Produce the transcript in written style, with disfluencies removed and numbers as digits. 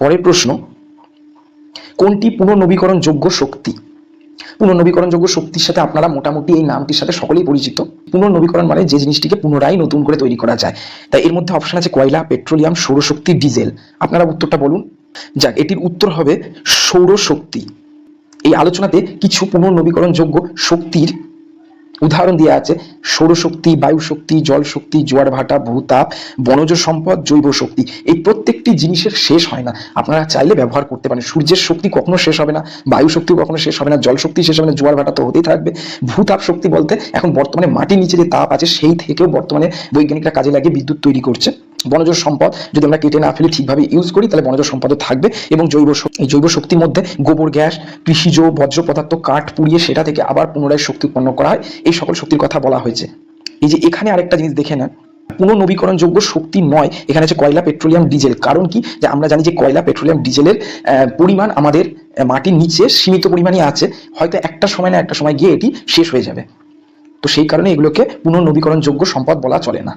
পরের প্রশ্ন, কোনটি পুনর্নবীকরণযোগ্য শক্তি? পুনর্নবীকরণযোগ্য শক্তির সাথে আপনারা মোটামুটি এই নামটির সাথে সকলেই পরিচিত। পুনর্নবীকরণ মানে যে জিনিসটিকে পুনরায় নতুন করে তৈরি করা যায়। তাই এর মধ্যে অপশন আছে কয়লা, পেট্রোলিয়াম, সৌরশক্তি, ডিজেল। আপনারা উত্তরটা বলুন। যাক, এটির উত্তর হবে সৌরশক্তি। এই আলোচনাতে কিছু পুনর্নবীকরণযোগ্য শক্তির উদাহরণ দেওয়া আছে: সৌরশক্তি, বায়ু শক্তি, জল শক্তি, জোয়ার ভাটা, ভূতাপ, বনজ সম্পদ, জৈব শক্তি। এই প্রত্যেকটি জিনিসের শেষ হয় না, আপনারা চাইলে ব্যবহার করতে পারেন। সূর্যের শক্তি কখনো শেষ হবে না, বায়ু শক্তিও কখনো শেষ হবে না, জল শক্তি শেষ হবে না, জোয়ার ভাটা তো হতেই থাকবে। ভূতাপ শক্তি বলতে এখন বর্তমানে মাটির নিচে যে তাপ আছে সেই থেকেও বর্তমানে বৈজ্ঞানিকরা কাজে লাগিয়ে বিদ্যুৎ তৈরি করছে। বনজ সম্পদ যদি আমরা কেটে না ফেলে ঠিকভাবে ইউজ করি তাহলে বনজ সম্পদও থাকবে। এবং জৈব শক্তির মধ্যে গোবর গ্যাস, কৃষিজ বর্জ্য পদার্থ, কাঠ পুড়িয়ে সেটা থেকে আবার পুনরায় শক্তি উৎপন্ন করা হয়। এই সকল শক্তির কথা বলা হয়েছে। এই যে এখানে আরেকটা জিনিস দেখে নেন, পুনর্নবীকরণযোগ্য শক্তি নয়, এখানে আছে কয়লা, পেট্রোলিয়াম, ডিজেল। কারণ কি, যে আমরা জানি যে কয়লা, পেট্রোলিয়াম, ডিজেলের পরিমাণ আমাদের মাটির নিচে সীমিত পরিমাণই আছে, হয়তো একটা সময় না একটা সময় গিয়ে এটি শেষ হয়ে যাবে। তো সেই কারণে এগুলোকে পুনর্নবীকরণযোগ্য সম্পদ বলা চলে না।